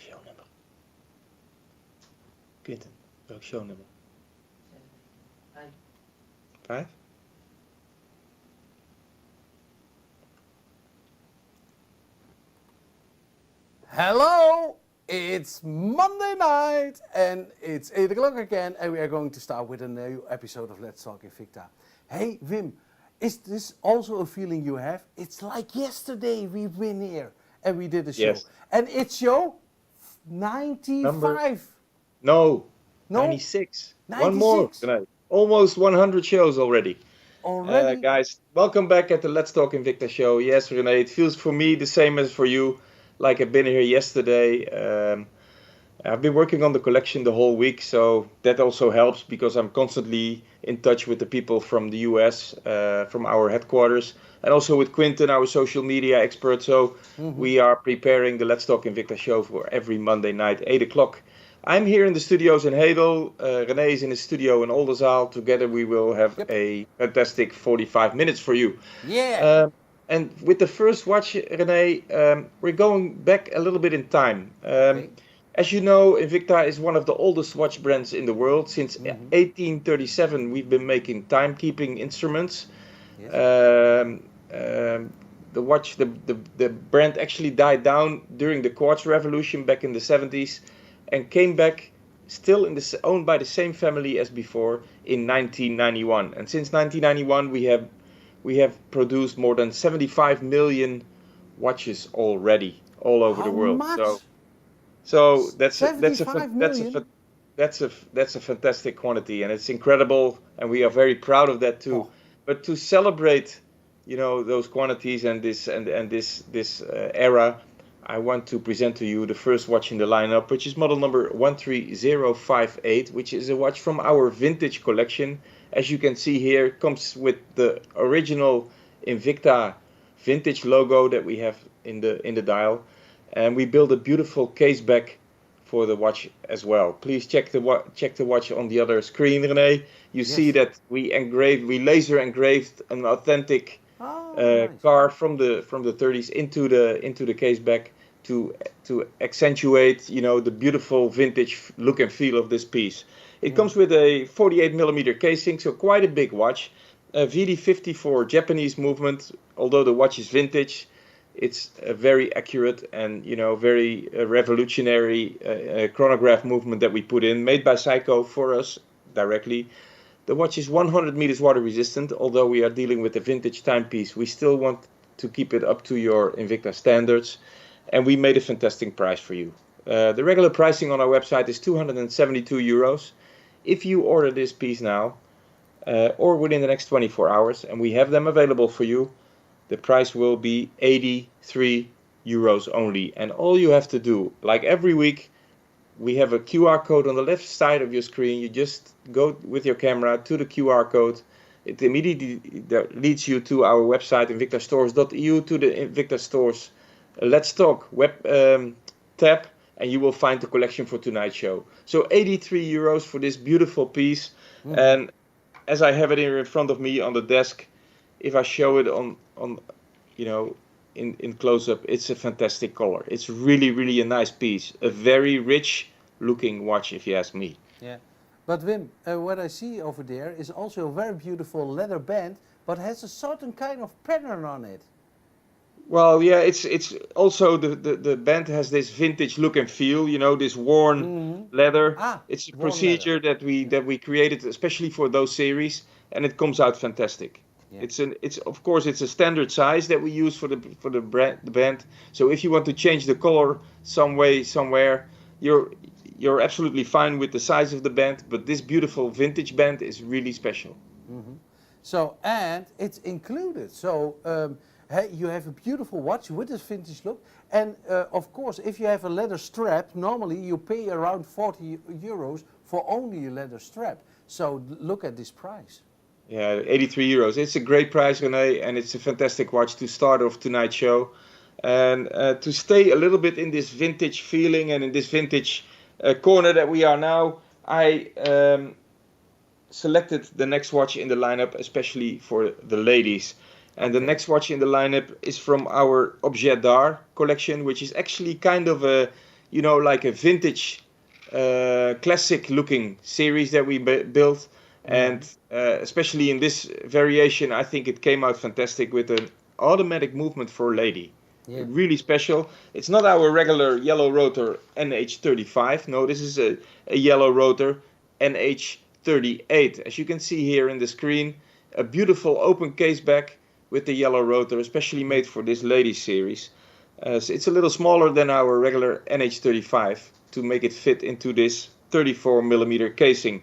shownummer? Quinten, welk shownummer? 5? Hello, it's Monday night and it's 8 o'clock again and we are going to start with a new episode of Let's Talk Invicta. Hey Wim, is this also a feeling you have? It's like yesterday we've been here and we did a show. Yes. And it's show 95. No, No? 96. 96. One more tonight. Almost 100 shows already. Already? Guys, welcome back at the Let's Talk Invicta show. Yes, Renee, it feels for me the same as for you. Like I've been here yesterday. I've been working on the collection the whole week, so that also helps because I'm constantly in touch with the people from the US, from our headquarters, and also with Quinten, our social media expert. So we are preparing the Let's Talk Invicta show for every Monday night, 8 o'clock. I'm here in the studios in Hedel. Renee is in the studio in Oldenzaal. Together we will have a fantastic 45 minutes for you. Yeah. And with the first watch, Renee, we're going back a little bit in time. Okay. As you know, Invicta is one of the oldest watch brands in the world. Since 1837, we've been making timekeeping instruments. Yes. The brand actually died down during the quartz revolution back in the 70s and came back still owned by the same family as before in 1991. And since 1991, we have produced more than 75 million watches already all over the world. Much? So that's a fantastic quantity, and it's incredible, and we are very proud of that too. Oh. But to celebrate, those quantities and this era, I want to present to you the first watch in the lineup, which is model number 13058, which is a watch from our vintage collection. As you can see here, it comes with the original Invicta vintage logo that we have in the dial, and we built a beautiful case back for the watch as well. Please check the watch on the other screen, Renee. You see that we laser engraved an authentic nice. car from the 30s into the case back to accentuate the beautiful vintage look and feel of this piece. It comes with a 48mm casing, so quite a big watch. VD50 for Japanese movement. Although the watch is vintage, it's a very accurate and very revolutionary chronograph movement that we put in, made by Seiko for us directly. The watch is 100 meters water resistant. Although we are dealing with a vintage timepiece, we still want to keep it up to your Invicta standards, and we made a fantastic price for you. The regular pricing on our website is €272. If you order this piece now, or within the next 24 hours, and we have them available for you, the price will be €83 only. And all you have to do, like every week, we have a QR code on the left side of your screen. You just go with your camera to the QR code. It immediately leads you to our website, invictastores.eu, to the Invicta Stores Let's Talk web tab, and you will find the collection for tonight's show. So €83 for this beautiful piece. And as I have it here in front of me on the desk, if I show it in close-up, it's a fantastic color. It's really, really a nice piece. A very rich looking watch, if you ask me. Yeah. But Wim, what I see over there is also a very beautiful leather band, but has a certain kind of pattern on it. Well, yeah, it's also the band has this vintage look and feel, this worn leather. It's a procedure that we created especially for those series, and it comes out fantastic. Yeah. It's of course it's a standard size that we use for the band. So if you want to change the color somewhere, you're absolutely fine with the size of the band. But this beautiful vintage band is really special. So, and it's included. So you have a beautiful watch with this vintage look, and of course, if you have a leather strap, normally you pay around €40 for only a leather strap. So look at this price. Yeah, €83. It's a great price, Renee, and it's a fantastic watch to start off tonight's show. And to stay a little bit in this vintage feeling and in this vintage corner that we are now, I selected the next watch in the lineup, especially for the ladies. And the next watch in the lineup is from our Objedar collection, which is actually kind of a you know, like a vintage, classic looking series that we built. And especially in this variation, I think it came out fantastic with an automatic movement for a lady. Yeah. Really special. It's not our regular yellow rotor NH35. No, this is a yellow rotor NH38. As you can see here in the screen, a beautiful open case back with the yellow rotor, especially made for this lady series. So it's a little smaller than our regular NH35 to make it fit into this 34mm casing.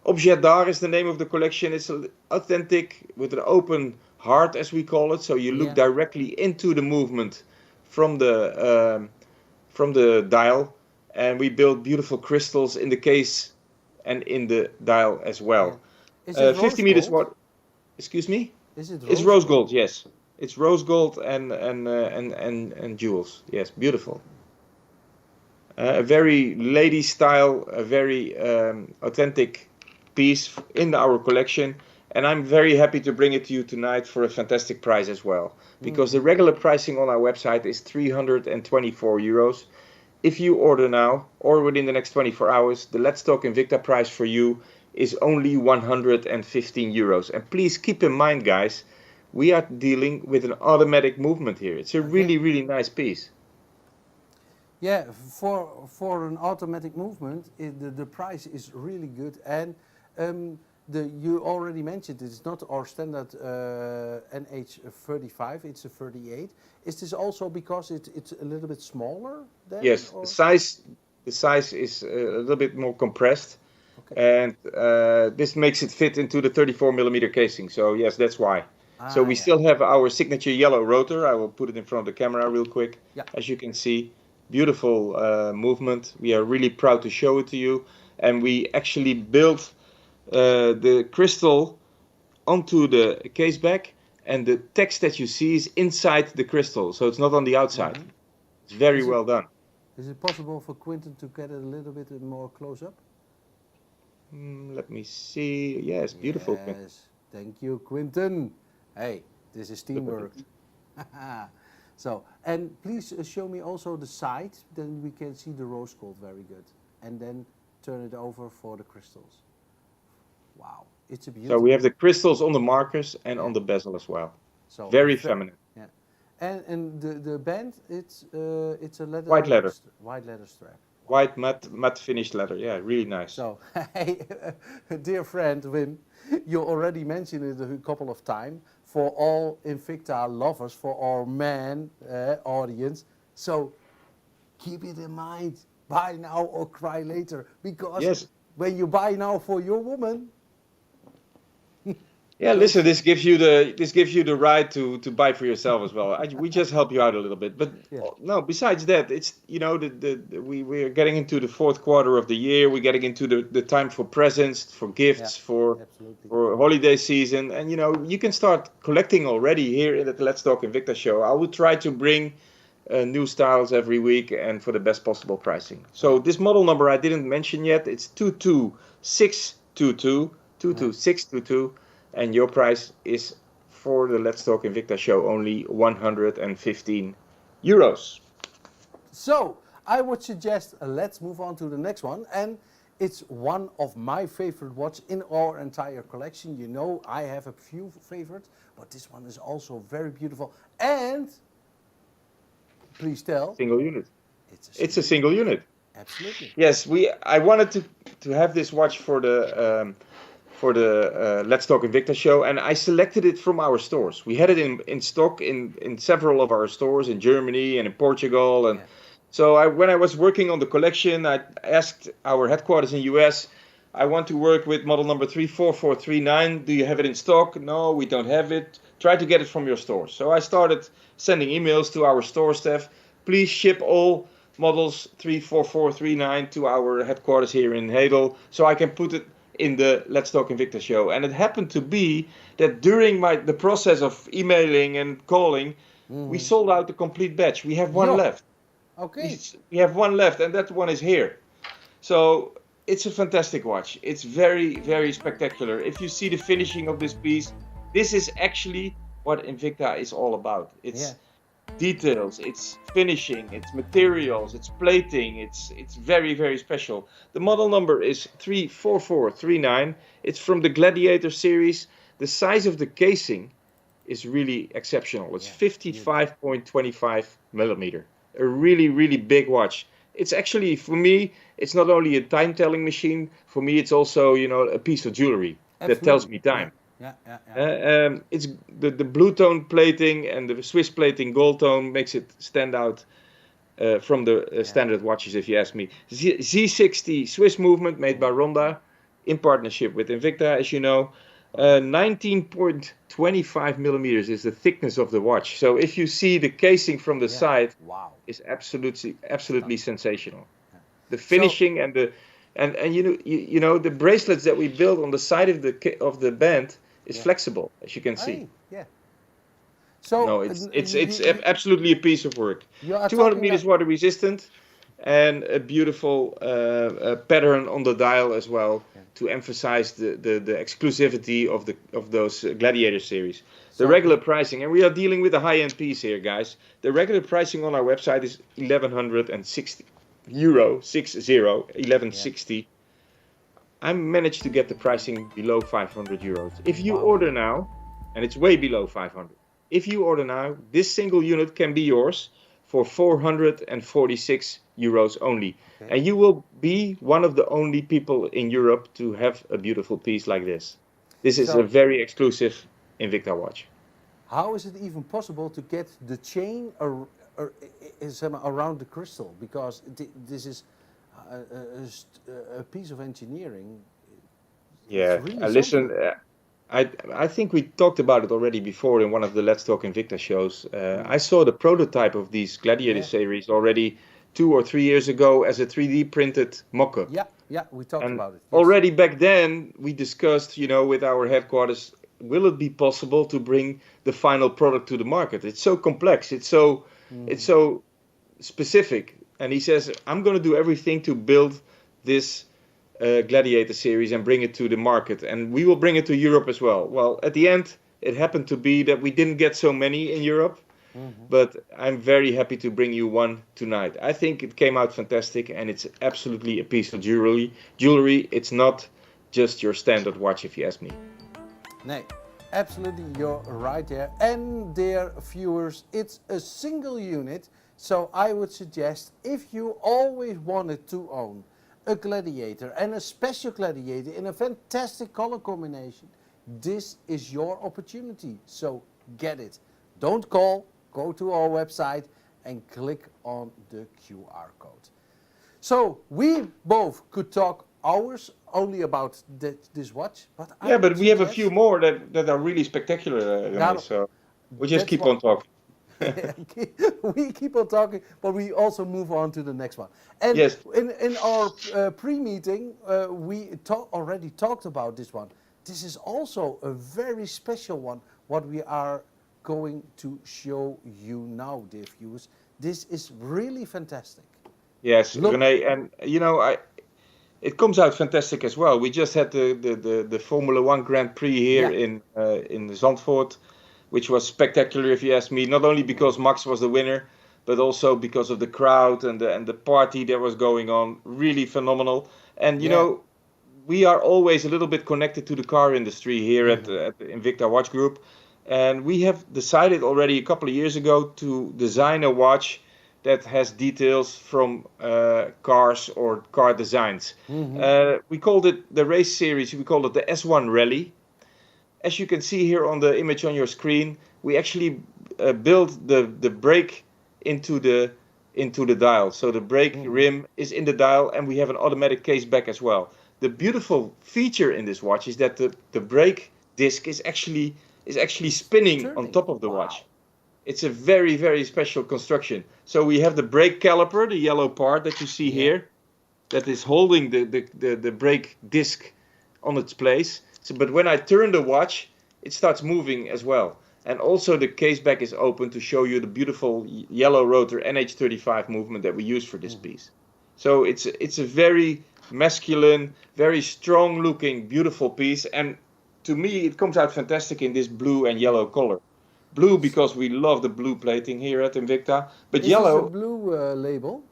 Objedar is the name of the collection. It's authentic with an open heart, as we call it. So you look directly into the movement from the dial, and we build beautiful crystals in the case and in the dial as well. Is it 50 meters wide. Excuse me? Is it It's rose gold, yes. It's rose gold and jewels. Yes, beautiful. A very lady style, a very authentic piece in our collection, and I'm very happy to bring it to you tonight for a fantastic price as well, because the regular pricing on our website is 324 euros. If you order now or within the next 24 hours, the Let's Talk Invicta price for you is only 115 euros. And please keep in mind, guys, we are dealing with an automatic movement here. It's a really, really nice piece. Yeah, for an automatic movement, the price is really good. And you already mentioned it's not our standard NH35, it's a 38. Is this also because it's a little bit smaller? Yes, the size is a little bit more compressed. Okay. And this makes it fit into the 34mm casing. So yes, that's why. So we still have our signature yellow rotor. I will put it in front of the camera real quick. Yeah. As you can see, beautiful movement. We are really proud to show it to you. And we actually built the crystal onto the case back, and the text that you see is inside the crystal, so it's not on the outside. It's very well done. Is it possible for Quinten to get it a little bit more close up? Let me see. Yes, beautiful. Yes, Quinten. Thank you, Quinten. Hey, this is teamwork. So, and please show me also the side, then we can see the rose gold very good. And then turn it over for the crystals. Wow, it's a beautiful. So we have the crystals on the markers and on the bezel as well. So very feminine. Yeah, and the band, it's a leather. White leather. White leather strap. White matte finished leather. Yeah, really nice. So, hey, dear friend Wim, you already mentioned it a couple of times for all Invicta lovers, for our man audience. So keep it in mind. Buy now or cry later, because when you buy now for your woman. Yeah, listen, this gives you the right to buy for yourself as well. We just help you out a little bit, but no. Besides that, it's we are getting into the fourth quarter of the year. We're getting into the time for presents, for gifts, for holiday season, and you can start collecting already here in the Let's Talk Invicta show. I will try to bring new styles every week and for the best possible pricing. So this model number I didn't mention yet. It's 22622. And your price is for the Let's Talk Invicta show only 115 euros. So I would suggest let's move on to the next one, and it's one of my favorite watches in our entire collection. You know, I have a few favorites, but this one is also very beautiful. And please tell. Single unit. It's a single unit. Absolutely. Yes, I wanted to have this watch for the Let's Talk Invicta show, and I selected it from our stores. We had it in stock in several of our stores in Germany and in Portugal, and so when I was working on the collection, I asked our headquarters in US, I want to work with model number 34439. Do you have it in stock? No, we don't have it. Try to get it from your store. So I started sending emails to our store staff. Please ship all models 34439 to our headquarters here in Hedel, so I can put it in the Let's Talk Invicta show. And it happened to be that during the process of emailing and calling, we sold out the complete batch. We have one left. Okay. We have one left, and that one is here. So it's a fantastic watch. It's very, very spectacular. If you see the finishing of this piece, this is actually what Invicta is all about. It's details, its finishing, its materials, its plating. It's very, very special. The model number is 34439. It's from the Gladiator series. The size of the casing is really exceptional. It's 55.25 millimeter. A really, really big watch. It's actually, for me, it's not only a time-telling machine. For me, it's also, a piece of jewelry that tells me time. It's the blue tone plating and the Swiss plating gold tone makes it stand out from the standard watches, if you ask me. Z60 Swiss movement made by Ronda in partnership with Invicta, as you know. 19.25 millimeters is the thickness of the watch. So if you see the casing from the side, is absolutely sensational. The finishing and the the bracelets that we build on the side of the band is flexible, as you can see. So no, it's absolutely a piece of work. 200 meters water resistant, and a beautiful pattern on the dial as well to emphasize the exclusivity of those Gladiator series. The regular pricing, and we are dealing with a high-end piece here, guys. The regular pricing on our website is €1,160, 1160. I managed to get the pricing below €500. If you order now, and it's way below 500. If you order now, this single unit can be yours for €446 only. And you will be one of the only people in Europe to have a beautiful piece like this. This is a very exclusive Invicta watch. How is it even possible to get the chain around the crystal? Because this is a piece of engineering. Yeah, really listen, I think we talked about it already before in one of the Let's Talk Invicta shows. I saw the prototype of these Gladiator series already 2 or 3 years ago as a 3D printed mock-up. Yeah, we talked about it. Already back then, we discussed, with our headquarters, will it be possible to bring the final product to the market? It's so complex. It's so specific. And he says, I'm going to do everything to build this Gladiator series and bring it to the market. And we will bring it to Europe as well. Well, at the end, it happened to be that we didn't get so many in Europe. But I'm very happy to bring you one tonight. I think it came out fantastic, and it's absolutely a piece of jewelry. It's not just your standard watch, if you ask me. No, absolutely, you're right there. And dear viewers, it's a single unit. So I would suggest, if you always wanted to own a Gladiator, and a special Gladiator in a fantastic color combination, this is your opportunity. So get it. Don't call. Go to our website and click on the QR code. So we both could talk hours only about this watch. But but we have a few more that are really spectacular. So we just keep on talking. We keep on talking, but we also move on to the next one. And in our pre-meeting, we already talked about this one. This is also a very special one, what we are going to show you now, dear viewers. This is really fantastic. Yes, René, and it comes out fantastic as well. We just had the Formula One Grand Prix here in Zandvoort, which was spectacular, if you ask me. Not only because Max was the winner, but also because of the crowd and the party that was going on. Really phenomenal. And we are always a little bit connected to the car industry here at the Invicta Watch Group. And we have decided already a couple of years ago to design a watch that has details from cars or car designs. We called it the race series, we called it the S1 Rally. As you can see here on the image on your screen, we actually built the brake into the dial. So the brake rim is in the dial, and we have an automatic case back as well. The beautiful feature in this watch is that the brake disc is actually spinning on top of the watch. It's a very, very special construction. So we have the brake caliper, the yellow part that you see here, that is holding the brake disc on its place. So, but when I turn the watch, it starts moving as well. And also the case back is open to show you the beautiful yellow rotor NH35 movement that we use for this piece. So it's a very masculine, very strong looking, beautiful piece. And to me, it comes out fantastic in this blue and yellow color. Blue because we love the blue plating here at Invicta. But Is this a yellow, blue label?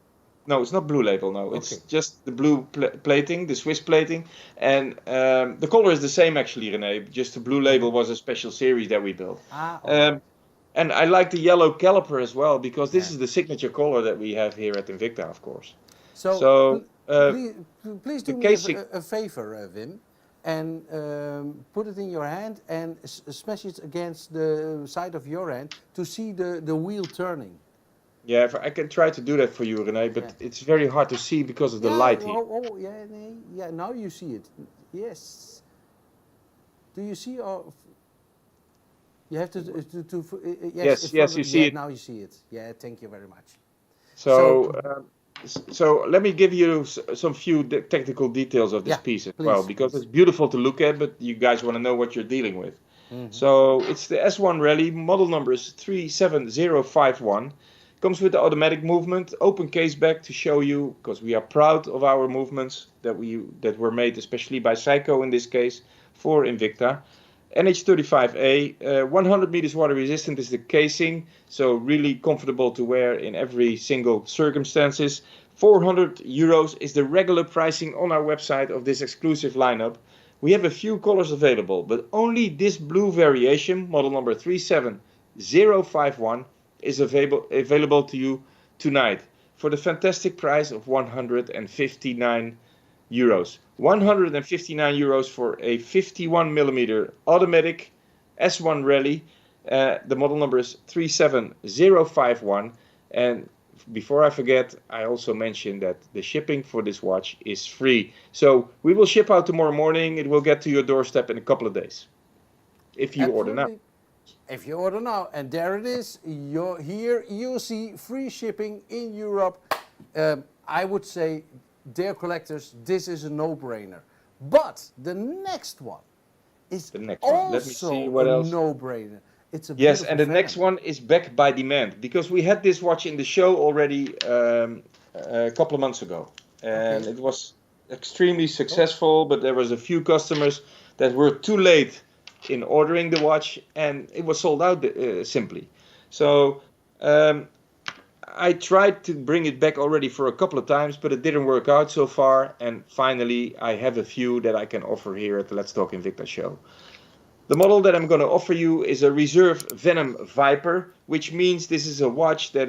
no, it's not blue label. No, it's Okay. just the blue plating, the Swiss plating, and the color is the same actually, René. Just the blue label was a special series that we built. Ah, okay. Um, and I like the yellow caliper as well because this Yeah. is the signature color that we have here at Invicta, of course. So So please, please the do me casing, a favor, Wim, and put it in your hand and smash it against the side of your hand to see the wheel turning. yeah, I can try to do that for you, René, Yeah. but it's very hard to see because of the Yeah. light here. Oh, yeah. Nee, yeah. Now you see it. Yes. Do you see? Or you have to yes. Yes, yes, you see Yeah. it. Now you see it. Yeah. Thank you very much. So So, so let me give you some few technical details of this yeah, piece as well, please, because it's please. beautiful to look at, but you guys want to know what you're dealing with. Hmm. So it's the S1 Rally, model number is 37051. Comes with the automatic movement, open case back to show you, because we are proud of our movements that were made, especially by Psycho in this case, for Invicta. NH35A, 100 meters water resistant is the casing, so really comfortable to wear in every single circumstances. 400 euros is the regular pricing on our website of this exclusive lineup. We have a few colors available, but only this blue variation, model number 37051, is available to you tonight for the fantastic price of 159 euros. 159 euros for a 51 millimeter automatic S1 Rally. The model number is 37051. And before I forget, I also mentioned that the shipping for this watch is free. So we will ship out tomorrow morning. It will get to your doorstep in a couple of days if you order now. Absolutely. If you order now, and there it is, here you see free shipping in Europe. I would say, dear collectors, this is a no-brainer. But the next one is The next one. Let me see also what a else. no-brainer. It's a Yes, beautiful and the next Venom. one is back by demand because we had this watch in the show already a couple of months ago, and Okay. it was extremely successful. But there was a few customers that were too late in ordering the watch, and it was sold out simply. So I tried to bring it back already for a couple of times, but it didn't work out so far. And finally, I have a few that I can offer here at the Let's Talk Invicta show. The model that I'm going to offer you is a Reserve Venom Viper, which means this is a watch that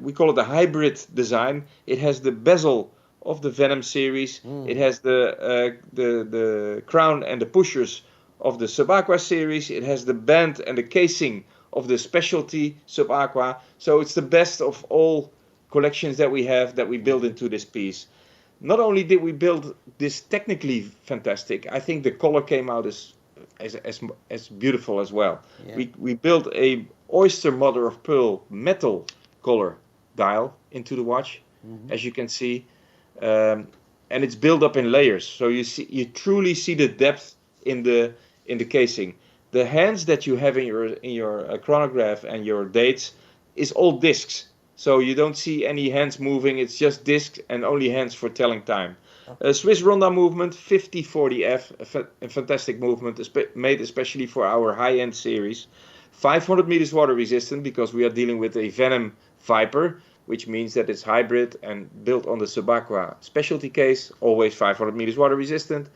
we call it a hybrid design. It has the bezel of the Venom series. It has the crown and the pushers of the Subaqua series. It has the band and the casing of the specialty Subaqua. So it's the best of all collections that we have that we build into this piece. Not only did we build this technically fantastic, I think the color came out as beautiful as well. Yeah. We built a oyster mother of pearl metal color dial into the watch, as you can see, and it's built up in layers. So you truly see the depth in the casing. The hands that you have in your chronograph and your dates is all discs. So you don't see any hands moving, it's just discs and only hands for telling time. Okay. Swiss Ronda movement, 5040F, a fantastic movement made especially for our high-end series. 500 meters water resistant because we are dealing with a Venom Viper, which means that it's hybrid and built on the Subaqua specialty case, always 500 meters water resistant.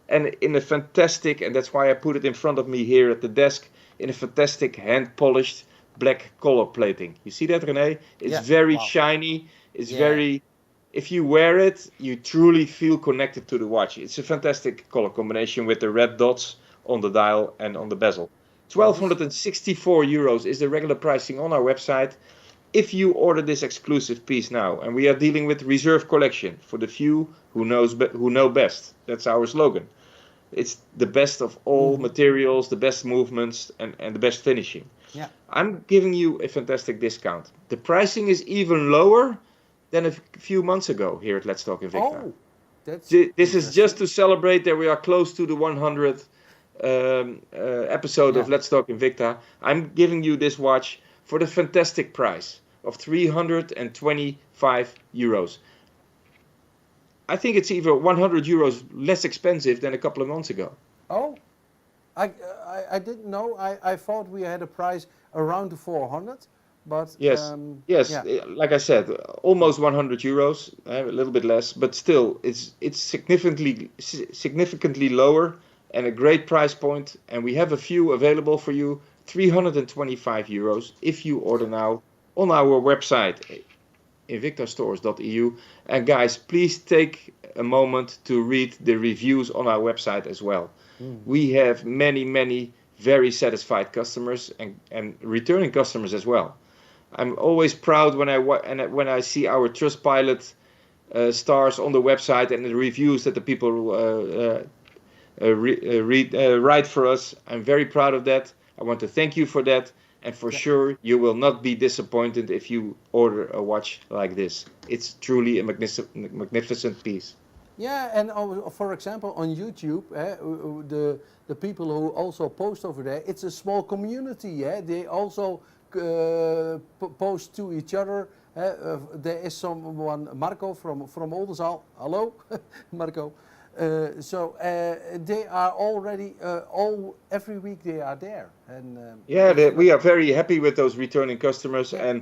And in a fantastic, and that's why I put it in front of me here at the desk, in a fantastic hand-polished black color plating. You see that, René? It's very shiny. It's very, if you wear it, you truly feel connected to the watch. It's a fantastic color combination with the red dots on the dial and on the bezel. 1,264 euros is the regular pricing on our website. If you order this exclusive piece now, and we are dealing with reserve collection for the few who know best. That's our slogan. It's the best of all materials, the best movements, and the best finishing. Yeah. I'm giving you a fantastic discount. The pricing is even lower than a few months ago here at Let's Talk Invicta. Oh, that's this is just to celebrate that we are close to the 100th episode of Let's Talk Invicta. I'm giving you this watch for the fantastic price of 325 euros. I think it's even 100 euros less expensive than a couple of months ago. Oh, I didn't know. I thought we had a price around the 400, but Yes, yes. yeah. Like I said, almost 100 euros, a little bit less, but still, it's significantly lower and a great price point. And we have a few available for you, 325 euros if you order now on our website, invictastores.eu. And guys, please take a moment to read the reviews on our website as well. We have many very satisfied customers and returning customers as well. I'm always proud when I see our Trustpilot stars on the website and the reviews that the people write for us. I'm very proud of that. I want to thank you for that. And for sure, you will not be disappointed if you order a watch like this. It's truly a magnificent piece. Yeah, and for example, on YouTube, the people who also post over there, it's a small community. Yeah, they also post to each other. There is someone, Marco from Oldenzaal. Hello, Marco. So they are already every week they are there. And we are very happy with those returning customers. Yeah.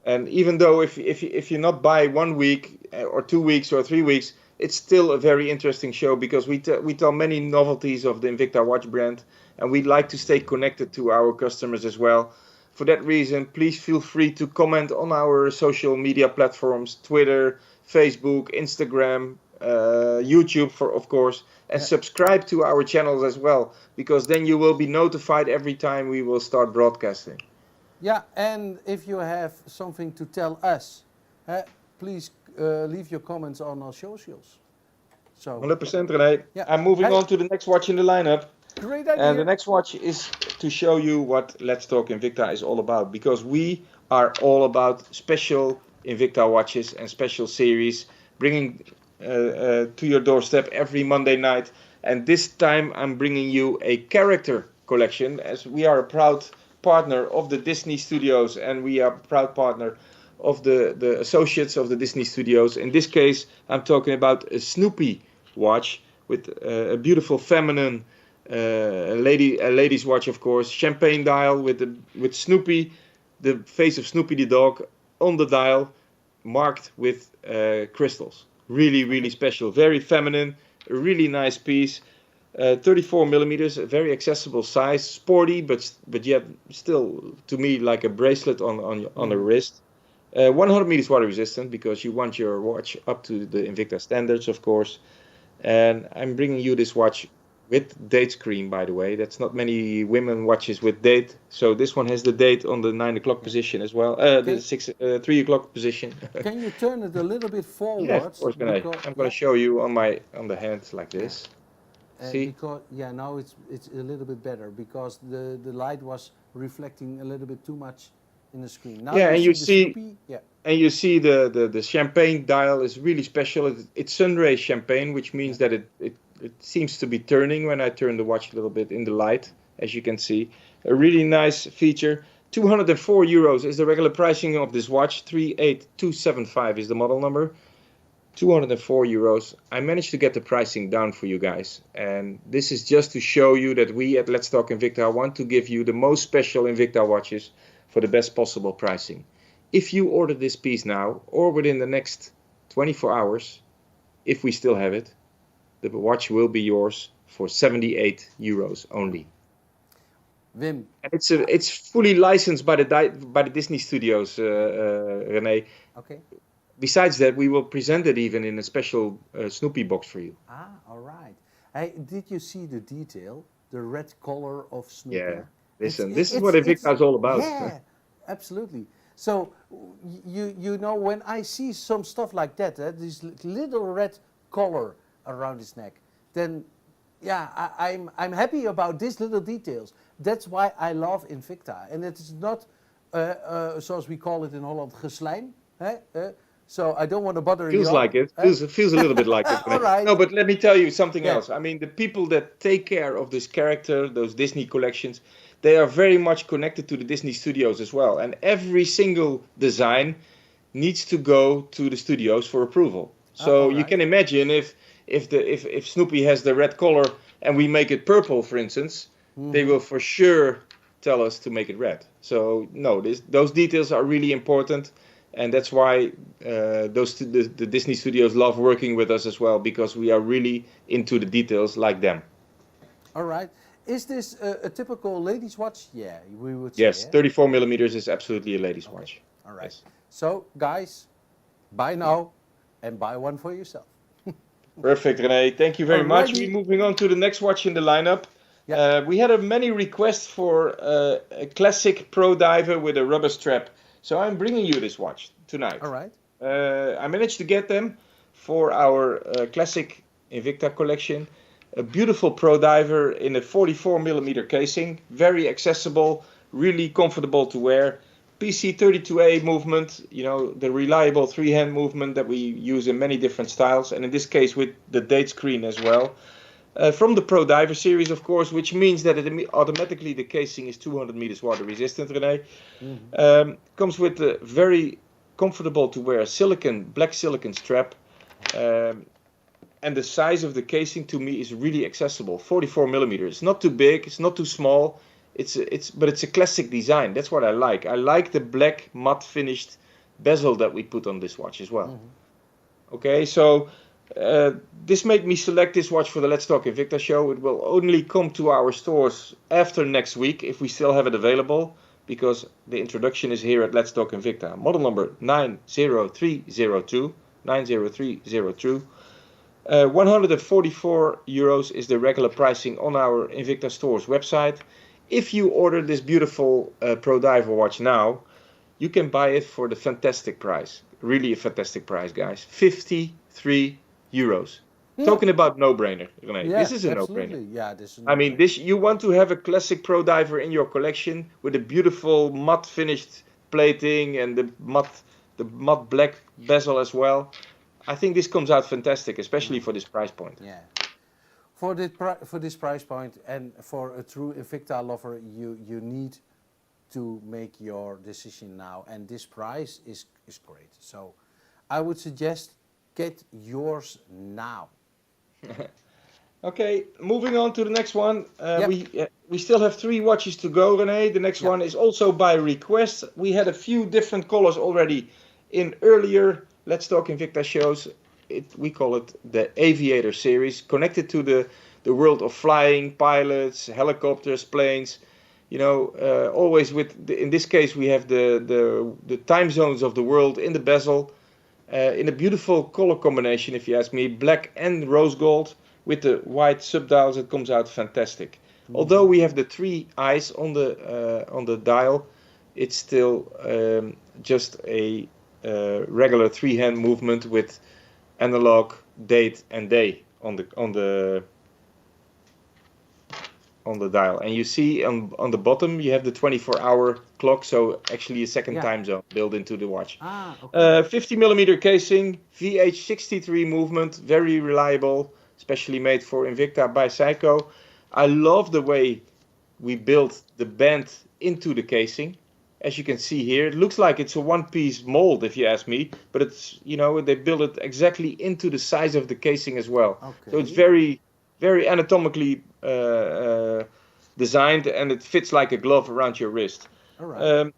And even though if you not buy 1 week or 2 weeks or 3 weeks, it's still a very interesting show because we tell many novelties of the Invicta watch brand, and we like to stay connected to our customers as well. For that reason, please feel free to comment on our social media platforms, Twitter, Facebook, Instagram, YouTube, of course, and subscribe to our channels as well, because then you will be notified every time we will start broadcasting. Yeah, and if you have something to tell us, please leave your comments on our socials. So 100%, René. Yeah. I'm moving on to the next watch in the lineup. Great idea. And the next watch is to show you what Let's Talk Invicta is all about, because we are all about special Invicta watches and special series, bringing to your doorstep every Monday night. And this time I'm bringing you a character collection, as we are a proud partner of the Disney Studios, and we are a proud partner of the associates of the Disney Studios. In this case, I'm talking about a Snoopy watch with a beautiful feminine ladies watch, of course, champagne dial with Snoopy, the face of Snoopy the dog on the dial, marked with crystals. Really special, very feminine, a really nice piece. 34 millimeters, a very accessible size, sporty, but yet still to me like a bracelet on a wrist. 100 meters water resistant, because you want your watch up to the Invicta standards, of course. And I'm bringing you this watch with date screen, by the way. That's not many women watches with date. So this one has the date on the 9 o'clock position as well. The 3 o'clock position. Can you turn it a little bit forward? Yeah, of course, I'm going to show you on the hand like this. See? Because, now it's a little bit better, because the light was reflecting a little bit too much in the screen. Now and you see Snoopy, and you see the champagne dial is really special. It's sunray champagne, which means that it seems to be turning when I turn the watch a little bit in the light, as you can see. A really nice feature. 204 euros is the regular pricing of this watch. 38275 is the model number. 204 euros. I managed to get the pricing down for you guys, and this is just to show you that we at Let's Talk Invicta want to give you the most special Invicta watches for the best possible pricing. If you order this piece now or within the next 24 hours, if we still have it, the watch will be yours for 78 euros only. Wim, and it's fully licensed by the Disney Studios, René. Okay. Besides that, we will present it even in a special Snoopy box for you. Ah, all right. Hey, did you see the detail? The red color of Snoopy? Yeah. Listen, this is what Invicta is all about. Yeah, absolutely. So, you know, when I see some stuff like that, this little red collar around his neck, then, I'm happy about these little details. That's why I love Invicta. And it is not, zoals we call it in Holland, geslijm. So I don't want to bother you. Feels like it. Feels a little bit like it. All right. No, but let me tell you something else. I mean, the people that take care of this character, those Disney collections, they are very much connected to the Disney Studios as well. And every single design needs to go to the studios for approval. So you can imagine if Snoopy has the red collar and we make it purple, for instance, they will for sure tell us to make it red. So no, those details are really important, and that's why the Disney studios love working with us as well, because we are really into the details like them. All right. Is this a typical ladies' watch? Yeah, we would say. Yes, 34 millimeters is absolutely a ladies' watch. All right. Yes. So, guys, buy now and buy one for yourself. Perfect, Rene. Thank you very much. Alrighty. We're moving on to the next watch in the lineup. Yeah. We had many requests for a classic pro diver with a rubber strap. So I'm bringing you this watch tonight. All right. I managed to get them for our classic Invicta collection. A beautiful pro diver in a 44 millimeter casing. Very accessible, really comfortable to wear. PC32A movement, you know, the reliable three-hand movement that we use in many different styles, and in this case with the date screen as well. From the Pro Diver series, of course, which means that automatically the casing is 200 meters water resistant, Rene. Comes with a very comfortable to wear black silicon strap. And the size of the casing to me is really accessible, 44 millimeters. It's not too big, it's not too small. But it's a classic design. That's what I like. I like the black matte finished bezel that we put on this watch as well. Okay, so this made me select this watch for the Let's Talk Invicta show. It will only come to our stores after next week if we still have it available, because the introduction is here at Let's Talk Invicta. Model number 90302. 90302. 144 euros is the regular pricing on our Invicta Stores website. If you order this beautiful Pro Diver watch now, you can buy it for the fantastic price. Really a fantastic price, guys. 53 euros. Talking about no-brainer, Rene. Yeah, this is a absolutely. no-brainer. Yeah, this is I mean, you want to have a classic Pro Diver in your collection with a beautiful matte finished plating and the matte black bezel as well. I think this comes out fantastic, especially for this price point. Yeah. For this price point and for a true Invicta lover, you need to make your decision now, and this price is great. So I would suggest get yours now. Okay, moving on to the next one. We still have 3 watches to go, Rene. The next one is also by request. We had a few different colors already in earlier Let's Talk Invicta shows. We call it the Aviator series, connected to the world of flying, pilots, helicopters, planes. You know, always in this case we have the time zones of the world in the bezel, in a beautiful color combination, if you ask me, black and rose gold with the white subdials. It comes out fantastic. Although we have the 3 eyes on the dial, it's still just a regular 3-hand movement with analog, date and day on the dial. And you see on the bottom you have the 24-hour clock, so actually a second time zone built into the watch. 50 millimeter casing, VH63 movement, very reliable, specially made for Invicta by Seiko. I love the way we built the band into the casing. As you can see here, it looks like it's a one-piece mold, if you ask me, but it's, you know, they built it exactly into the size of the casing as well. Okay. So it's very, very anatomically designed, and it fits like a glove around your wrist. All right.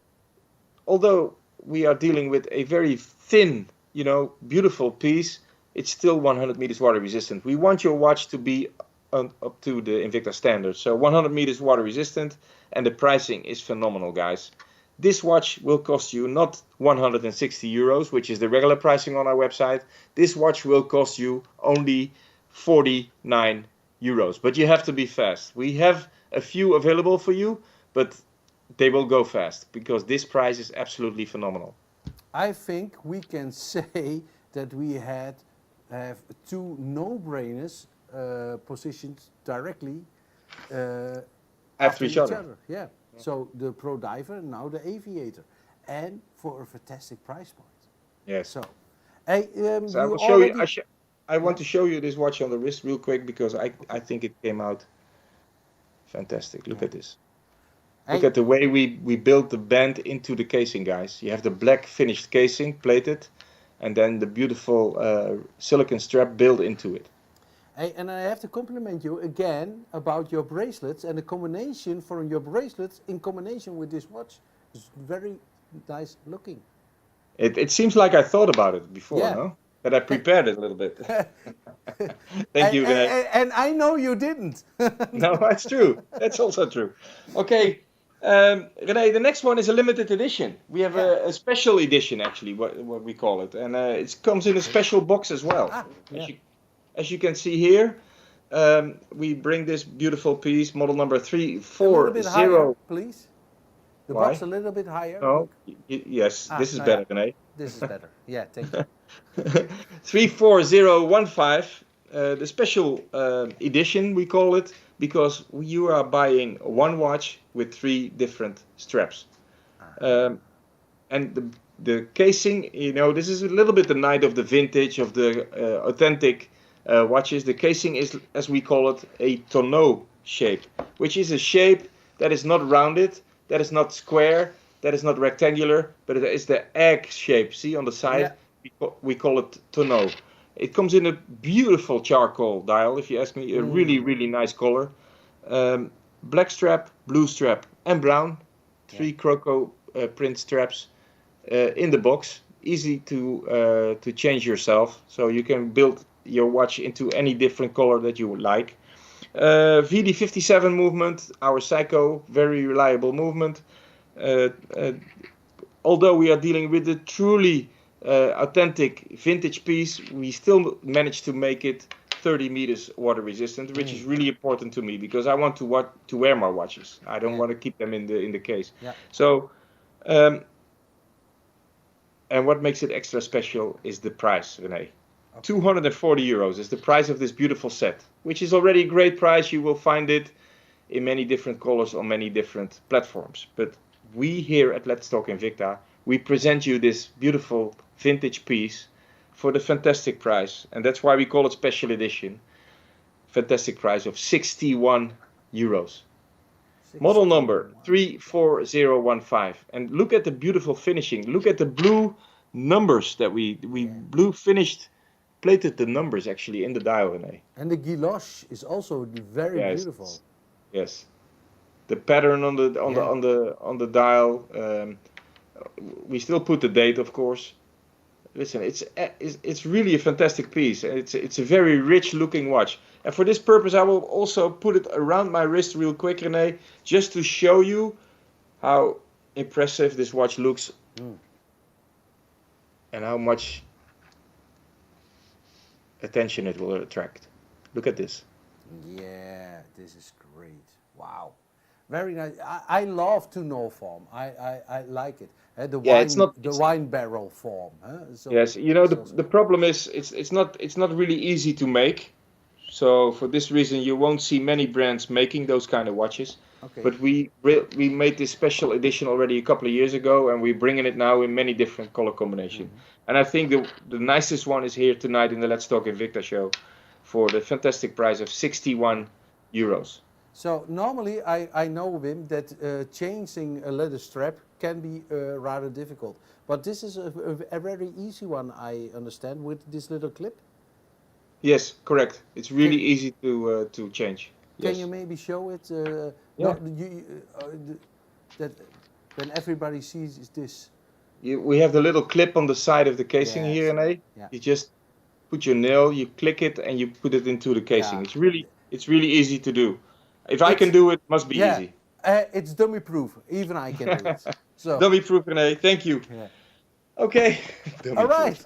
Although we are dealing with a very thin, you know, beautiful piece, it's still 100 meters water resistant. We want your watch to be up to the Invicta standard. So 100 meters water resistant, and the pricing is phenomenal, guys. This watch will cost you not 160 euros, which is the regular pricing on our website. This watch will cost you only 49 euros. But you have to be fast. We have a few available for you, but they will go fast because this price is absolutely phenomenal. I think we can say that we have 2 no-brainers positioned directly after each other. Yeah. So the Pro Diver, now the Aviator, and for a fantastic price point. Yes. So, hey, so I will show you. I want to show you this watch on the wrist real quick because I think it came out fantastic. Look at this. Look at the way we built the band into the casing, guys. You have the black finished casing plated, and then the beautiful silicon strap built into it. Hey, and I have to compliment you again about your bracelets, and the combination for your bracelets in combination with this watch is very nice looking. It seems like I thought about it before, Yeah. no? That I prepared it a little bit. and, Thank you, Renee. and I know you didn't. No, that's true. That's also true. Okay, Renee, the next one is a limited edition. We have Yeah. a special edition, actually, what we call it, and it comes in a special box as well. Ah, yeah. As you can see here, we bring this beautiful piece, model number A little bit higher, 340. please. The Why? box a little bit higher. Oh, Look. yes, Ah, this is no, better, yeah. Renee. This is better. Yeah, thank you. 34015, the special edition we call it, because you are buying one watch with 3 different straps. And the casing, this is a little bit the night of the vintage, of the authentic watches. The casing is, as we call it, a tonneau shape, which is a shape that is not rounded, that is not square, that is not rectangular, but it is the egg shape. See on the side? Yeah. We call it tonneau. It comes in a beautiful charcoal dial, if you ask me, a really, really nice color. Black strap, blue strap, and brown. 3 croco print straps in the box. Easy to change yourself, so you can build your watch into any different color that you would like. VD57 movement, our Psycho, very reliable movement. Although we are dealing with a truly authentic vintage piece, we still managed to make it 30 meters water resistant, which is really important to me because I want to wear my watches. I don't want to keep them in the case. Yeah. So, and what makes it extra special is the price, Renee. 240 euros is the price of this beautiful set, which is already a great price. You will find it in many different colors on many different platforms. But we here at Let's Talk Invicta, we present you this beautiful vintage piece for the fantastic price. And that's why we call it special edition. Fantastic price of 61 euros. Model number 34015. And look at the beautiful finishing. Look at the blue numbers that we blue finished, plated the numbers actually in the dial, Renee. And the guilloche is also very beautiful. Yes. The pattern on the dial. We still put the date, of course. Listen, it's really a fantastic piece. It's a very rich looking watch. And for this purpose, I will also put it around my wrist real quick, Renee, just to show you how impressive this watch looks and how much attention it will attract. Look at this. Yeah, this is great. Wow. Very nice. I love Tonneau form. I like it. The wine barrel form. So, yes, the problem is it's not really easy to make. So for this reason, you won't see many brands making those kind of watches. Okay. But we made this special edition already a couple of years ago, and we're bringing it now in many different color combinations. And I think the nicest one is here tonight in the Let's Talk Invicta show for the fantastic price of 61 euros. So normally I know, Wim, that changing a leather strap can be rather difficult. But this is a very easy one, I understand, with this little clip. Yes, correct. It's really easy to change. Can you maybe show it? That when everybody sees this. We have the little clip on the side of the casing here, Renee. You just put your nail, you click it, and you put it into the casing. It's really easy to do. If I can do it, it must be easy. It's dummy proof. Even I can do it. So. Dummy proof, Renee. Thank you. Yeah. Okay. All right.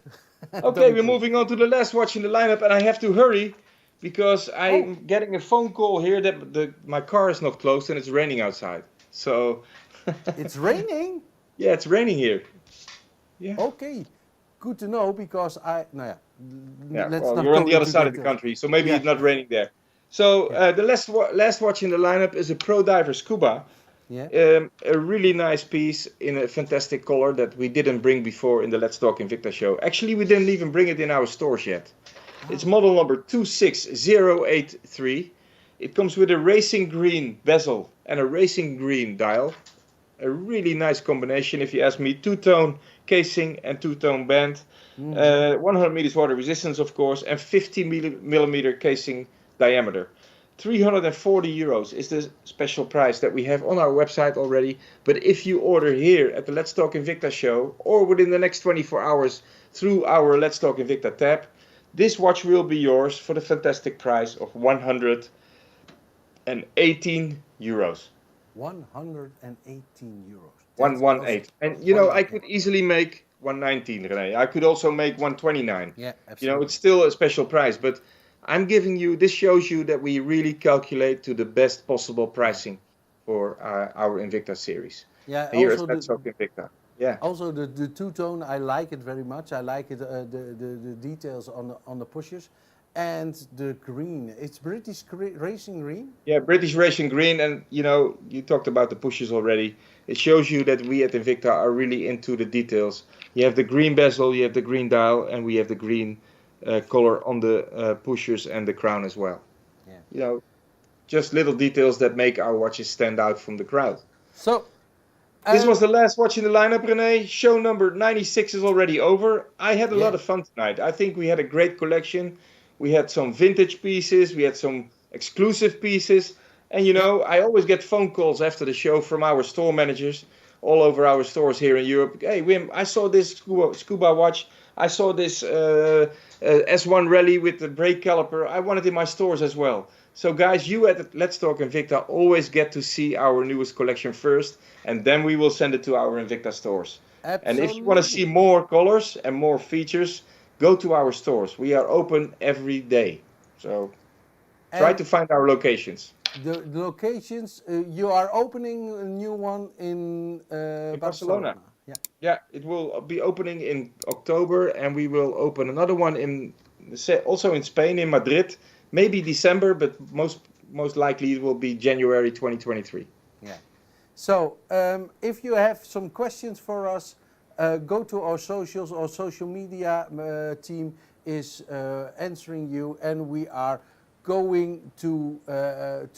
Okay, we're moving on to the last watch in the lineup, and I have to hurry because I'm getting a phone call here that my car is not closed and it's raining outside. So. It's raining? Yeah, it's raining here. Yeah. Okay. Good to know because let's not you're go on the other into side of the country, so maybe it's not raining there. So the last watch in the lineup is a Pro Diver Scuba. Yeah. A really nice piece in a fantastic color that we didn't bring before in the Let's Talk Invicta show. Actually, we didn't even bring it in our stores yet. It's model number 26083. It comes with a racing green bezel and a racing green dial. a really nice combination, if you ask me. Two-tone casing and two-tone band. 100 meters water resistance, of course, and 50 millimeter casing diameter. 340 euros is the special price that we have on our website already. But if you order here at the Let's Talk Invicta show, or within the next 24 hours through our Let's Talk Invicta tab, this watch will be yours for the fantastic price of 118 euros. 118 euros. 118. And you know, I could easily make 119, René. I could also make 129. Yeah, absolutely. You know, it's still a special price, but I'm giving you, this shows you that we really calculate to the best possible pricing for our Invicta series. Yeah, here also at Let's Talk Invicta. Yeah. Also the two-tone, I like it very much. I like it, the details on the pushers. And the green, it's British racing green? Yeah, British racing green, and you know, you talked about the pushers already. It shows you that we at Invicta are really into the details. You have the green bezel, you have the green dial, and we have the green color on the pushers and the crown as well. Yeah. You know, just little details that make our watches stand out from the crowd. So, this was the last watch in the lineup, René. Show number 96 is already over. I had a lot of fun tonight. I think we had a great collection. We had some vintage pieces, we had some exclusive pieces. And you know, I always get phone calls after the show from our store managers all over our stores here in Europe. Hey Wim, I saw this scuba watch. I saw this S1 Rally with the brake caliper. I want it in my stores as well. So guys, you at Let's Talk Invicta always get to see our newest collection first, and then we will send it to our Invicta stores. Absolutely. And if you want to see more colors and more features, go to our stores. We are open every day. So try to find our locations. The locations, you are opening a new one in Barcelona. Yeah, it will be opening in October, and we will open another one also in Spain, in Madrid. Maybe December, but most likely it will be January 2023. Yeah. So if you have some questions for us, go to our socials. Our social media team is answering you, and we are going to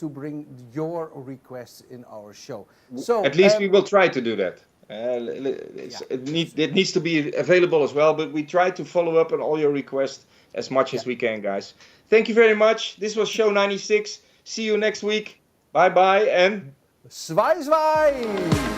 bring your requests in our show. So at least we will try to do that. It needs to be available as well, but we try to follow up on all your requests as much as we can, guys. Thank you very much. This was show 96. See you next week. Bye bye and Zwaai zwaai!